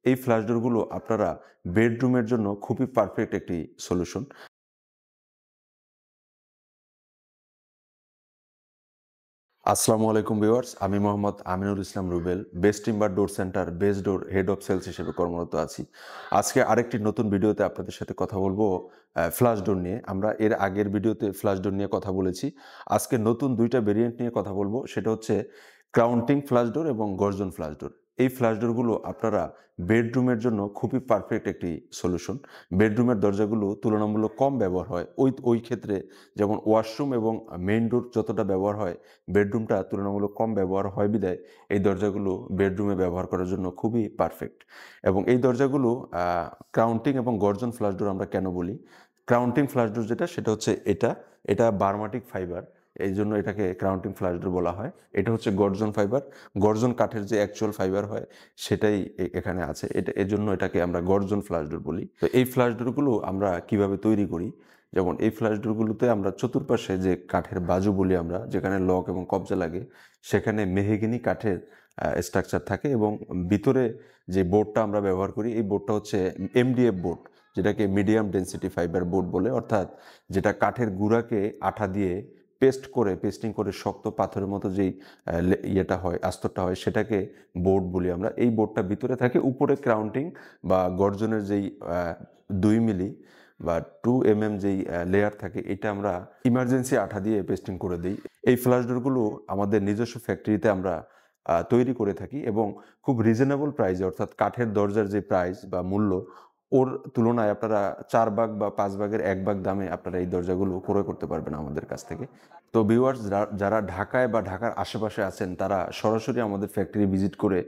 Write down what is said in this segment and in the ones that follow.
এই ফ্ল্যাশ ডোরগুলো আপনারা বেডরুমের জন্য খুবই পারফেক্ট একটি সলিউশন। আসসালামু আলাইকুম ভিউয়ার্স, আমি Mohammad Aminul Islam Rubel, Best Timber Door Centre Best Door head of sales হিসেবে কর্মরত আছি। আজকে আরেকটি নতুন ভিডিওতে আপনাদের সাথে কথা বলবো ফ্ল্যাশ ডোর নিয়ে। আমরা এর আগের ভিডিওতে ফ্ল্যাশ ডোর নিয়ে কথা বলেছি। আজকে নতুন দুইটা ভেরিয়েন্ট নিয়ে কথা বলবো, সেটা হচ্ছে ক্রাউন্টিং ফ্ল্যাশ ডোর এবং গর্জন ফ্ল্যাশ ডোর। এই ফ্ল্যাশ ডোরগুলো আপনারা বেডরুমের জন্য খুবই পারফেক্ট একটি সলিউশন। বেডরুমের দরজাগুলো তুলনামূলক কম ব্যবহার হয়, ওই ক্ষেত্রে যেমন ওয়াশরুম এবং মেইন ডোর যতটা ব্যবহার হয়, বেডরুমটা তুলনামূলক কম ব্যবহার হয় বিধায় এই দরজাগুলো বেডরুমে ব্যবহার করার জন্য খুবই পারফেক্ট। এবং এই দরজাগুলো ক্রাউন্টিং এবং গর্জন ফ্ল্যাশ ডোর আমরা কেন বলি? ক্রাউন্টিং ফ্ল্যাশ ডোর যেটা, সেটা হচ্ছে এটা বার্মাটিক ফাইবার, এই জন্য এটাকে ক্রাউন্টিং ফ্ল্যাশ ডোর বলা হয়। এটা হচ্ছে গর্জন ফাইবার, গর্জন কাঠের যে অ্যাকচুয়াল ফাইবার হয় সেটাই এখানে আছে। এর জন্য এটাকে আমরা গর্জন ফ্ল্যাশ ডোর বলি। তো এই ফ্ল্যাশ ডোরগুলো আমরা কিভাবে তৈরি করি? যেমন এই ফ্ল্যাশ ডোরগুলোতে আমরা চতুর্পাশে যে কাঠের বাজু বলি আমরা, যেখানে লক এবং কবজা লাগে, সেখানে মেহগিনি কাঠের স্ট্রাকচার থাকে এবং ভিতরে যে বোর্ডটা আমরা ব্যবহার করি, এই বোর্ডটা হচ্ছে এমডিএফ বোর্ড, যেটাকে মিডিয়াম ডেন্সিটি ফাইবার বোর্ড বলে। অর্থাৎ যেটা কাঠের গুঁড়াকে আঠা দিয়ে পেস্টিং করে শক্ত পাথরের মতো যেই ইয়েটা হয়, আস্তরটা হয়, সেটাকে বোর্ড বলি আমরা। এই বোর্ডটা ভিতরে থাকে, উপরে ক্রাউন্টিং বা গর্জনের যেই 2 মিলি বা 2 mm যেই লেয়ার থাকে, এটা আমরা ইমার্জেন্সি আঠা দিয়ে পেস্টিং করে দিই। এই ফ্ল্যাশ ডোরগুলো আমাদের নিজস্ব ফ্যাক্টরিতে আমরা তৈরি করে থাকি এবং খুব রিজনেবল প্রাইসে, অর্থাৎ কাঠের দরজার যে প্রাইস বা মূল্য, ওর তুলনায় আপনারা 4 ভাগ বা 5 ভাগের 1 ভাগ দামে আপনারা এই দরজাগুলো ক্রয় করতে পারবেন আমাদের কাছ থেকে। তো ভিউয়ার্স, যারা ঢাকায় বা ঢাকার আশেপাশে আছেন, তারা সরাসরি আমাদের ফ্যাক্টরি ভিজিট করে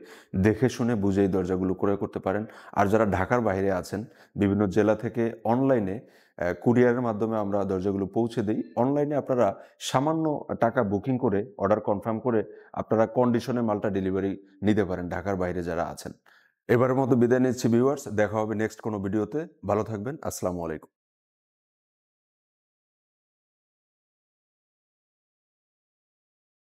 দেখে শুনে বুঝে এই দরজাগুলো ক্রয় করতে পারেন। আর যারা ঢাকার বাইরে আছেন, বিভিন্ন জেলা থেকে অনলাইনে কুরিয়ারের মাধ্যমে আমরা দরজাগুলো পৌঁছে দিই। অনলাইনে আপনারা সামান্য টাকা বুকিং করে, অর্ডার কনফার্ম করে আপনারা কন্ডিশনে মালটা ডেলিভারি নিতে পারেন ঢাকার বাইরে যারা আছেন। এবারের মতো বিদায় নিচ্ছি ভিউয়ার্স, দেখা হবে নেক্সট কোনো ভিডিওতে। ভালো থাকবেন। আসসালামু আলাইকুম।